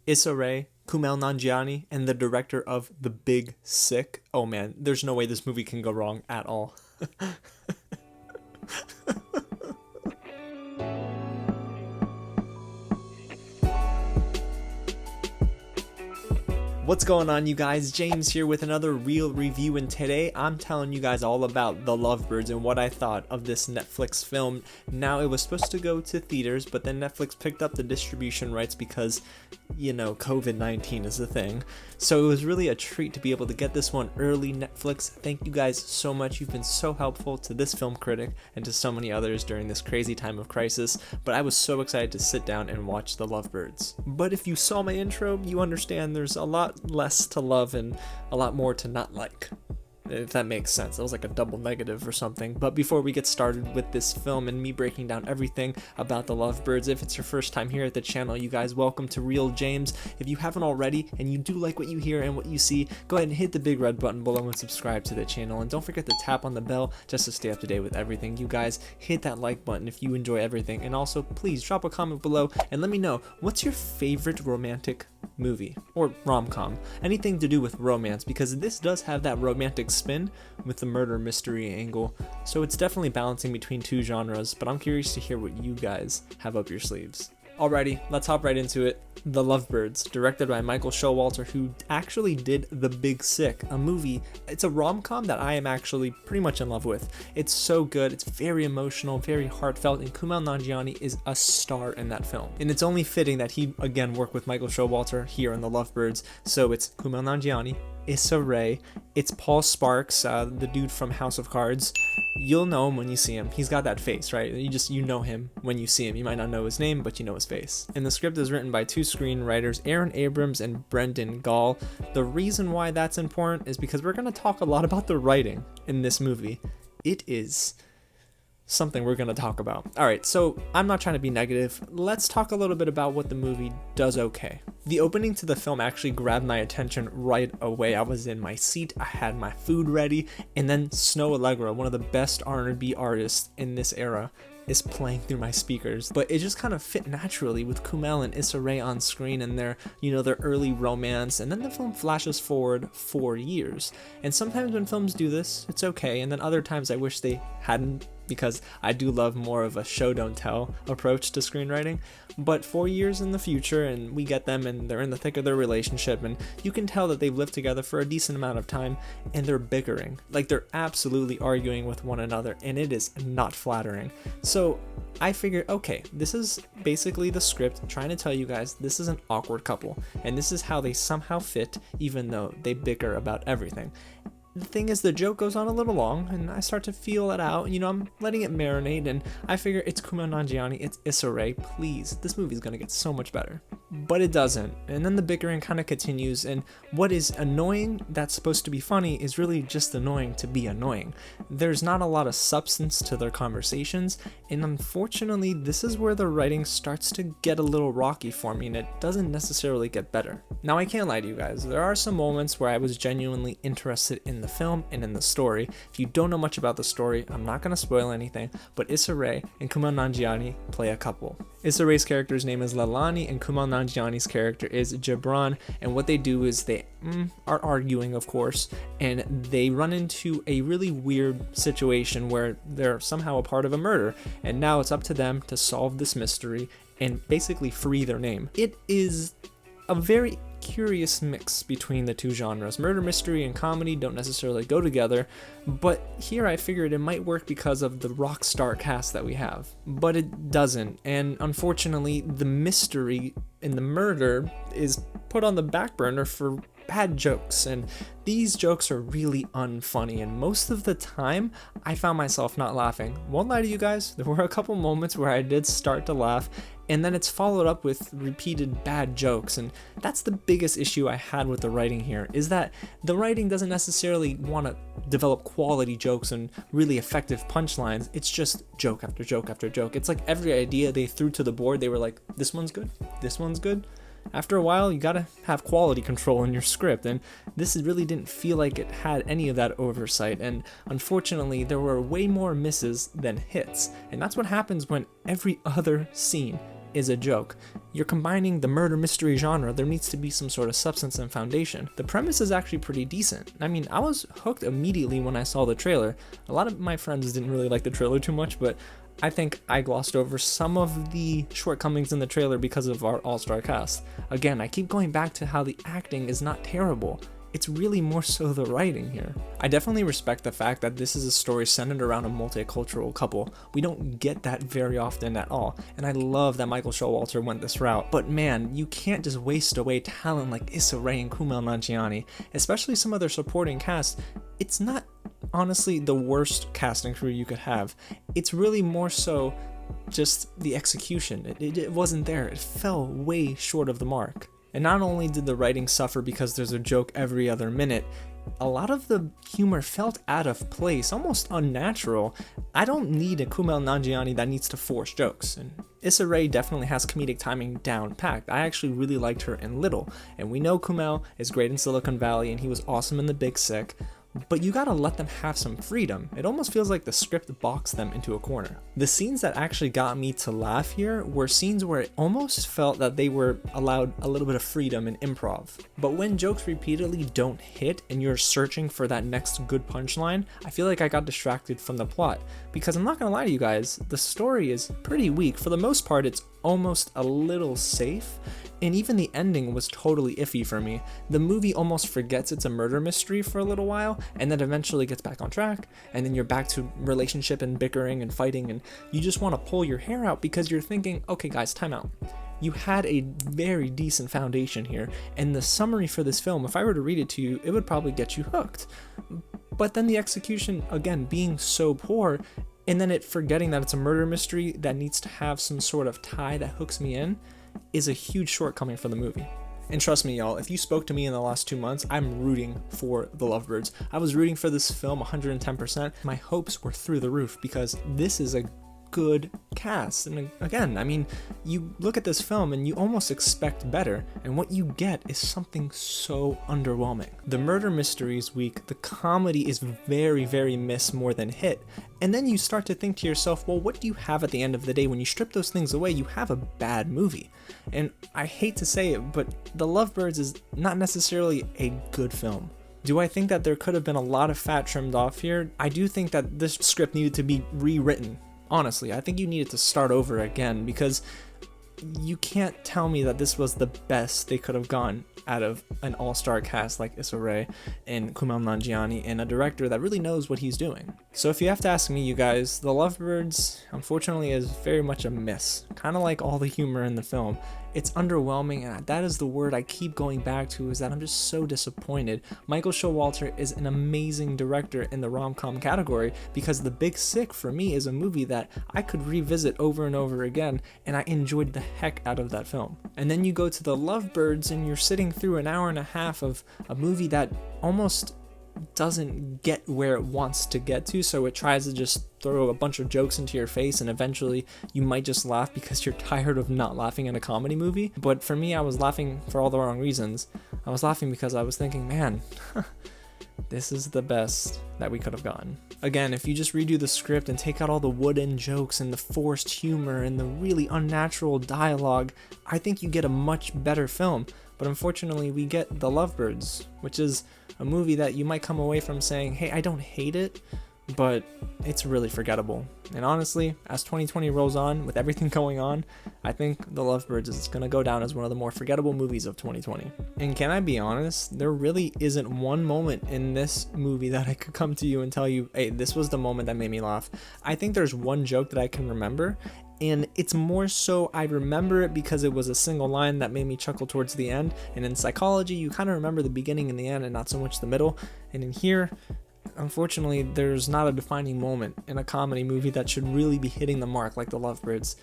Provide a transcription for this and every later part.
Issa Rae, Kumail Nanjiani, and the director of The Big Sick. Oh man, there's no way this movie can go wrong at all. What's going on, you guys? James here with another real review, and today I'm telling you guys all about The Lovebirds and what I thought of this Netflix film. Now, it was supposed to go to theaters, but then Netflix picked up the distribution rights because, you know, COVID-19 is a thing. So it was really a treat to be able to get this one early. Netflix, thank you guys so much. You've been so helpful to this film critic and to so many others during this crazy time of crisis, but I was so excited to sit down and watch The Lovebirds. But if you saw my intro, you understand there's a lot less to love and a lot more to not like, if that makes sense. That was like a double negative or something. But before we get started with this film and me breaking down everything about The Lovebirds, if it's your first time here at the channel, you guys, welcome to Real James. If you haven't already and you do like what you hear and what you see, go ahead and hit the big red button below and subscribe to the channel, and don't forget to tap on the bell just to stay up to date with everything. You guys, hit that like button if you enjoy everything, and also please drop a comment below and let me know what's your favorite romantic movie or rom-com, anything to do with romance, because this does have that romantic spin with the murder mystery angle, so it's definitely balancing between two genres. But I'm curious to hear what you guys have up your sleeves. Alrighty, let's hop right into it. The Lovebirds, directed by Michael Showalter, who actually did The Big Sick, a movie. It's a rom-com that I am actually pretty much in love with. It's so good, it's very emotional, very heartfelt, and Kumail Nanjiani is a star in that film. And it's only fitting that he again worked with Michael Showalter here in The Lovebirds. So it's Kumail Nanjiani, Issa Rae, it's Paul Sparks, the dude from House of Cards. You'll know him when you see him. He's got that face, right? You know him when you see him. You might not know his name, but you know his face. And the script is written by two screenwriters, Aaron Abrams and Brendan Gall. The reason why that's important is because we're going to talk a lot about the writing in this movie. It is something we're going to talk about. Alright, so I'm not trying to be negative. Let's talk a little bit about what the movie does okay. The opening to the film actually grabbed my attention right away. I was in my seat, I had my food ready, and then Snow Allegra, one of the best R&B artists in this era, is playing through my speakers. But it just kind of fit naturally with Kumail and Issa Rae on screen and their early romance, and then the film flashes forward 4 years. And sometimes when films do this, it's okay, and then other times I wish they hadn't, because I do love more of a show don't tell approach to screenwriting. But 4 years in the future, and we get them and they're in the thick of their relationship, and you can tell that they've lived together for a decent amount of time, and they're bickering. Like, they're absolutely arguing with one another, and it is not flattering. So I figured, okay, this is basically the script trying to tell you guys this is an awkward couple, and this is how they somehow fit even though they bicker about everything. The thing is, the joke goes on a little long, and I start to feel it out. I'm letting it marinate, and I figure it's Kumail Nanjiani, it's Issa Rae. Please, this movie's gonna get so much better. But it doesn't, and then the bickering kind of continues, and what is annoying that's supposed to be funny is really just annoying to be annoying. There's not a lot of substance to their conversations, and unfortunately, this is where the writing starts to get a little rocky for me, and it doesn't necessarily get better. Now, I can't lie to you guys, there are some moments where I was genuinely interested in the film and in the story. If you don't know much about the story, I'm not going to spoil anything, but Issa Rae and Kumail Nanjiani play a couple. Issa Rae's character's name is Lalani, and Kumail Nanjiani's character is Jabran, and what they do is they are arguing, of course, and they run into a really weird situation where they're somehow a part of a murder, and now it's up to them to solve this mystery and basically free their name. It is a very curious mix between the two genres. Murder mystery and comedy don't necessarily go together, but here I figured it might work because of the rock star cast that we have. But it doesn't, and unfortunately the mystery in the murder is put on the back burner for bad jokes, and these jokes are really unfunny, and most of the time I found myself not laughing. Won't lie to you guys, there were a couple moments where I did start to laugh, and then it's followed up with repeated bad jokes, and that's the biggest issue I had with the writing here, is that the writing doesn't necessarily want to develop quality jokes and really effective punchlines. It's just joke after joke after joke. It's like every idea they threw to the board, they were like, this one's good, this one's good. After a while, you gotta have quality control in your script, and this really didn't feel like it had any of that oversight, and unfortunately there were way more misses than hits, and that's what happens when every other scene is a joke. You're combining the murder mystery genre, there needs to be some sort of substance and foundation. The premise is actually pretty decent. I mean, I was hooked immediately when I saw the trailer. A lot of my friends didn't really like the trailer too much, but I think I glossed over some of the shortcomings in the trailer because of our all-star cast. Again, I keep going back to how the acting is not terrible. It's really more so the writing here. I definitely respect the fact that this is a story centered around a multicultural couple. We don't get that very often at all, and I love that Michael Showalter went this route. But man, you can't just waste away talent like Issa and Kumail Nanjiani, especially some of their supporting cast. It's not honestly the worst casting crew you could have. It's really more so just the execution. It wasn't there. It fell way short of the mark. And not only did the writing suffer because there's a joke every other minute, a lot of the humor felt out of place, almost unnatural. I don't need a Kumail Nanjiani that needs to force jokes, and Issa Rae definitely has comedic timing down packed. I actually really liked her in Little, and we know Kumail is great in Silicon Valley and he was awesome in The Big Sick, but you gotta let them have some freedom. It almost feels like the script boxed them into a corner. The scenes that actually got me to laugh here were scenes where it almost felt that they were allowed a little bit of freedom in improv. But when jokes repeatedly don't hit and you're searching for that next good punchline, I feel like I got distracted from the plot. Because I'm not gonna lie to you guys, the story is pretty weak. For the most part, it's almost a little safe, and even the ending was totally iffy for me. The movie almost forgets it's a murder mystery for a little while, and then eventually gets back on track, and then you're back to relationship and bickering and fighting, and you just want to pull your hair out because you're thinking, okay guys, time out. You had a very decent foundation here, and the summary for this film, if I were to read it to you, it would probably get you hooked. But then the execution, again, being so poor, and then it forgetting that it's a murder mystery that needs to have some sort of tie that hooks me in, is a huge shortcoming for the movie. And trust me, y'all, if you spoke to me in the last 2 months, I'm rooting for the Lovebirds. I was rooting for this film 110%. My hopes were through the roof because this is a good cast. And again, I mean, you look at this film and you almost expect better, and what you get is something so underwhelming. The murder mystery is weak, the comedy is very, very miss more than hit, and then you start to think to yourself, well, what do you have at the end of the day? When you strip those things away, you have a bad movie. And I hate to say it, but The Lovebirds is not necessarily a good film. Do I think that there could have been a lot of fat trimmed off here? I do think that this script needed to be rewritten. Honestly, I think you needed to start over again, because you can't tell me that this was the best they could have gone out of an all-star cast like Issa Rae and Kumail Nanjiani and a director that really knows what he's doing. So if you have to ask me, you guys, The Lovebirds, unfortunately, is very much a miss. Kind of like all the humor in the film. It's underwhelming, and that is the word I keep going back to, is that I'm just so disappointed. Michael Showalter is an amazing director in the rom-com category, because The Big Sick for me is a movie that I could revisit over and over again, and I enjoyed the heck out of that film. And then you go to The Lovebirds and you're sitting through an hour and a half of a movie that almost doesn't get where it wants to get to, so it tries to just throw a bunch of jokes into your face, and eventually you might just laugh because you're tired of not laughing in a comedy movie. But for me, I was laughing for all the wrong reasons. I was laughing because I was thinking, man, this is the best that we could have gotten. Again, if you just redo the script and take out all the wooden jokes and the forced humor and the really unnatural dialogue, I think you get a much better film. But unfortunately, we get The Lovebirds, which is a movie that you might come away from saying, hey, I don't hate it, but it's really forgettable. And honestly, as 2020 rolls on, with everything going on, I think The Lovebirds is going to go down as one of the more forgettable movies of 2020. And can I be honest, there really isn't one moment in this movie that I could come to you and tell you, hey, this was the moment that made me laugh. I think there's one joke that I can remember, and it's more so I remember it because it was a single line that made me chuckle towards the end. And in psychology, you kind of remember the beginning and the end and not so much the middle. And in here, unfortunately, there's not a defining moment in a comedy movie that should really be hitting the mark like The Lovebirds.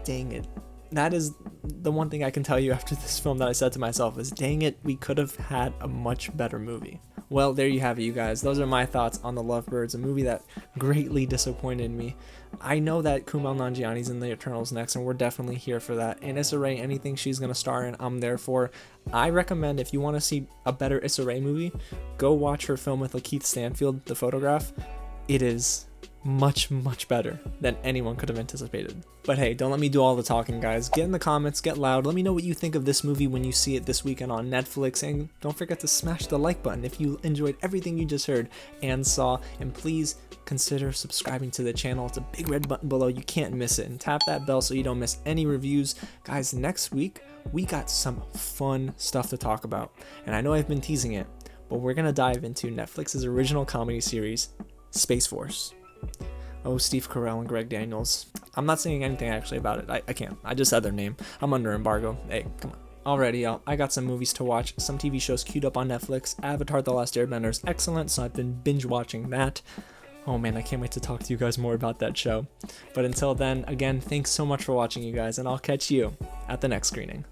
Dang it. That is the one thing I can tell you after this film that I said to myself is, dang it, we could have had a much better movie. Well, there you have it, you guys. Those are my thoughts on The Lovebirds, a movie that greatly disappointed me. I know that Kumail Nanjiani's in The Eternals next, and we're definitely here for that. And Issa Rae, anything she's going to star in, I'm there for. I recommend, if you want to see a better Issa Rae movie, go watch her film with Lakeith Stanfield, The Photograph. It is much better than anyone could have anticipated. But hey, don't let me do all the talking, guys. Get in the comments, get loud, let me know what you think of this movie when you see it this weekend on Netflix, and don't forget to smash the like button if you enjoyed everything you just heard and saw, and please consider subscribing to the channel. It's a big red button below, you can't miss it, and tap that bell so you don't miss any reviews. Guys, next week we got some fun stuff to talk about, and I know I've been teasing it, but we're gonna dive into Netflix's original comedy series, Space Force. Oh, Steve Carell and Greg Daniels. I'm not saying anything actually about it. I can't. I just said their name. I'm under embargo. Hey, come on. Alrighty, y'all. I got some movies to watch, some TV shows queued up on Netflix. Avatar: The Last Airbender is excellent, so I've been binge watching that. Oh man, I can't wait to talk to you guys more about that show. But until then, again, thanks so much for watching, you guys, and I'll catch you at the next screening.